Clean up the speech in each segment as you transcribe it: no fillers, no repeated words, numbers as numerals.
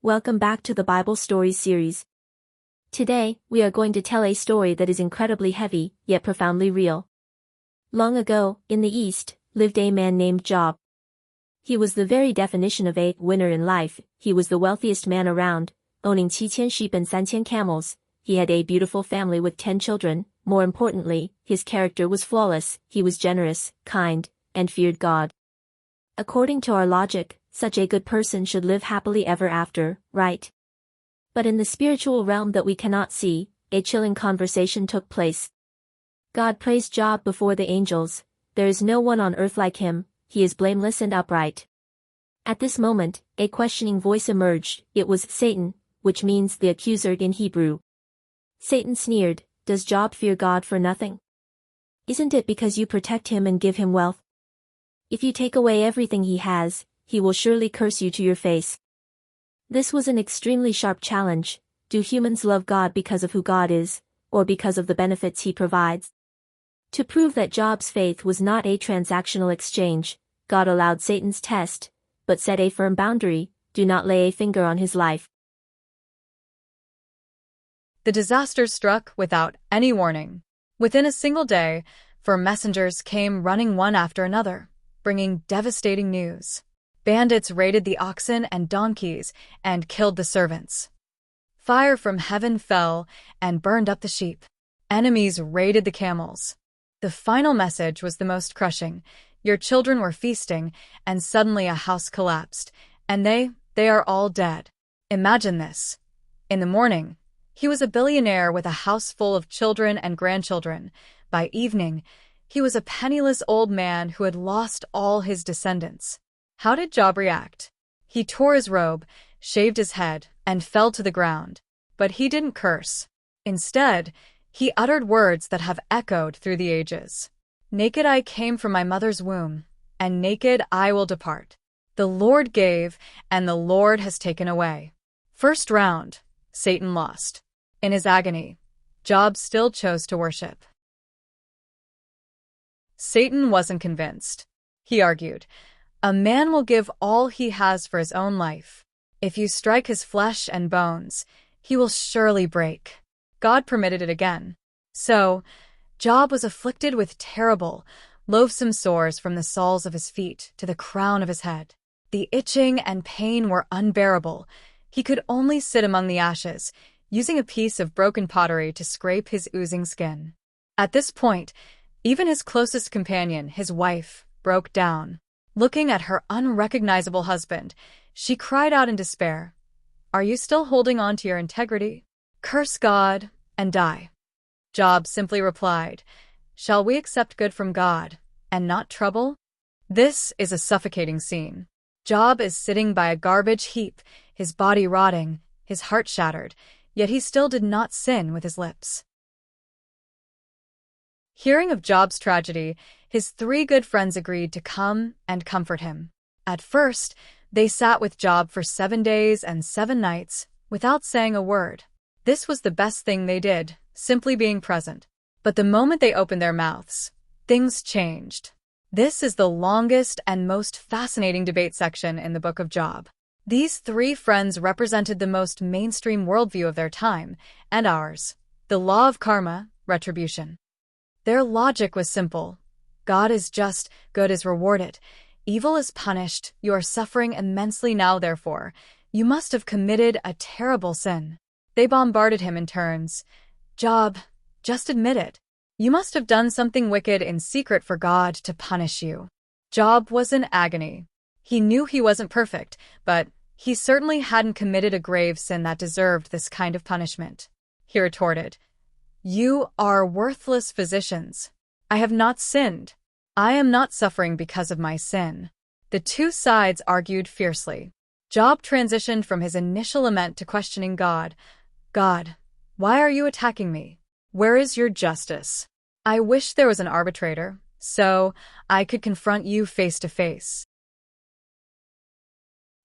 Welcome back to the Bible Stories series. Today, we are going to tell a story that is incredibly heavy, yet profoundly real. Long ago, in the East, lived a man named Job. He was the very definition of a winner in life. He was the wealthiest man around, owning 7,000 sheep and 3,000 camels. He had a beautiful family with 10 children. More importantly, his character was flawless. He was generous, kind, and feared God. According to our logic, such a good person should live happily ever after, right? But in the spiritual realm that we cannot see, a chilling conversation took place. God praised Job before the angels. There is no one on earth like him, he is blameless and upright. At this moment, a questioning voice emerged. It was Satan, which means the accuser in Hebrew. Satan sneered, "Does Job fear God for nothing? Isn't it because you protect him and give him wealth? If you take away everything he has, he will surely curse you to your face." This was an extremely sharp challenge. Do humans love God because of who God is, or because of the benefits he provides? To prove that Job's faith was not a transactional exchange, God allowed Satan's test, but set a firm boundary: do not lay a finger on his life. The disaster struck without any warning. Within a single day, 4 messengers came running one after another, bringing devastating news. Bandits raided the oxen and donkeys and killed the servants. Fire from heaven fell and burned up the sheep. Enemies raided the camels. The final message was the most crushing. Your children were feasting, and suddenly a house collapsed, and they are all dead. Imagine this. In the morning, he was a billionaire with a house full of children and grandchildren. By evening, he was a penniless old man who had lost all his descendants. How did Job react? He tore his robe, shaved his head, and fell to the ground. But he didn't curse. Instead, he uttered words that have echoed through the ages. "Naked I came from my mother's womb, and naked I will depart. The Lord gave, and the Lord has taken away." First round, Satan lost. In his agony, Job still chose to worship. Satan wasn't convinced. He argued, "A man will give all he has for his own life. If you strike his flesh and bones, he will surely break." God permitted it again. So, Job was afflicted with terrible, loathsome sores from the soles of his feet to the crown of his head. The itching and pain were unbearable. He could only sit among the ashes, using a piece of broken pottery to scrape his oozing skin. At this point, even his closest companion, his wife, broke down. Looking at her unrecognizable husband, she cried out in despair, "Are you still holding on to your integrity? Curse God and die." Job simply replied, "Shall we accept good from God and not trouble?" This is a suffocating scene. Job is sitting by a garbage heap, his body rotting, his heart shattered, yet he still did not sin with his lips. Hearing of Job's tragedy, his 3 good friends agreed to come and comfort him. At first, they sat with Job for 7 days and 7 nights, without saying a word. This was the best thing they did, simply being present. But the moment they opened their mouths, things changed. This is the longest and most fascinating debate section in the book of Job. These 3 friends represented the most mainstream worldview of their time, and ours: the law of karma, retribution. Their logic was simple. God is just, good is rewarded. Evil is punished, you are suffering immensely now therefore. You must have committed a terrible sin. They bombarded him in turns. "Job, just admit it. You must have done something wicked in secret for God to punish you." Job was in agony. He knew he wasn't perfect, but he certainly hadn't committed a grave sin that deserved this kind of punishment. He retorted, "You are worthless physicians. I have not sinned. I am not suffering because of my sin." The 2 sides argued fiercely. Job transitioned from his initial lament to questioning God. "God, why are you attacking me? Where is your justice? I wish there was an arbitrator, so I could confront you face to face."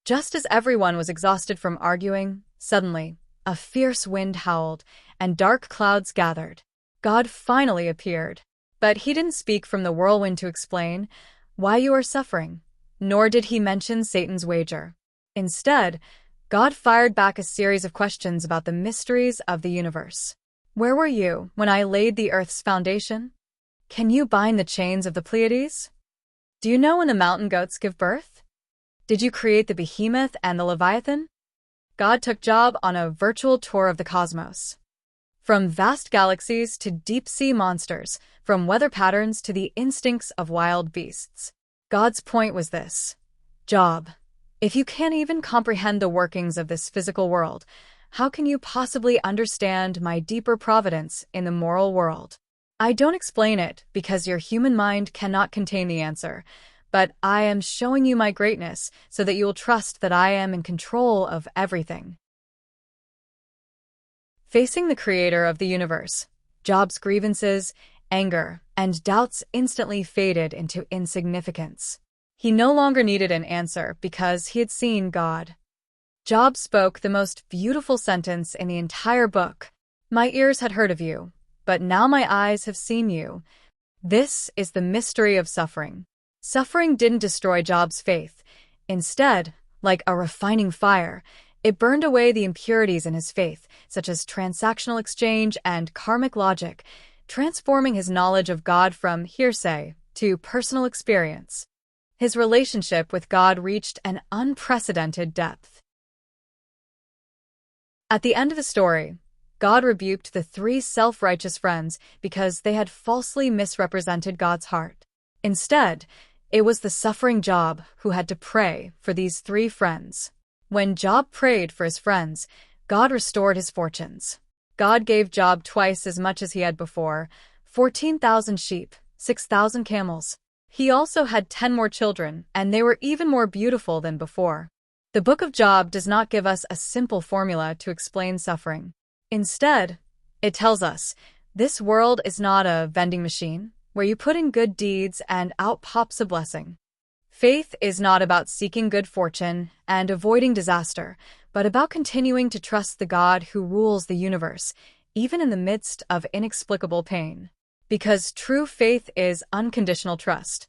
Just as everyone was exhausted from arguing, suddenly, a fierce wind howled, and dark clouds gathered. God finally appeared. But he didn't speak from the whirlwind to explain why you are suffering, nor did he mention Satan's wager. Instead, God fired back a series of questions about the mysteries of the universe. Where were you when I laid the earth's foundation? Can you bind the chains of the Pleiades? Do you know when the mountain goats give birth? Did you create the behemoth and the leviathan? God took Job on a virtual tour of the cosmos. From vast galaxies to deep-sea monsters, from weather patterns to the instincts of wild beasts. God's point was this: Job, if you can't even comprehend the workings of this physical world, how can you possibly understand my deeper providence in the moral world? I don't explain it because your human mind cannot contain the answer, but I am showing you my greatness so that you will trust that I am in control of everything. Facing the creator of the universe, Job's grievances, anger, and doubts instantly faded into insignificance. He no longer needed an answer because he had seen God. Job spoke the most beautiful sentence in the entire book. My ears had heard of you, but now my eyes have seen you. This is the mystery of suffering. Suffering didn't destroy Job's faith. Instead, like a refining fire, it burned away the impurities in his faith, such as transactional exchange and karmic logic, transforming his knowledge of God from hearsay to personal experience. His relationship with God reached an unprecedented depth. At the end of the story, God rebuked the three self-righteous friends because they had falsely misrepresented God's heart. Instead, it was the suffering Job who had to pray for these three friends. When Job prayed for his friends, God restored his fortunes. God gave Job twice as much as he had before, 14,000 sheep, 6,000 camels. He also had 10 more children, and they were even more beautiful than before. The Book of Job does not give us a simple formula to explain suffering. Instead, it tells us, this world is not a vending machine where you put in good deeds and out pops a blessing. Faith is not about seeking good fortune and avoiding disaster, but about continuing to trust the God who rules the universe, even in the midst of inexplicable pain. Because true faith is unconditional trust.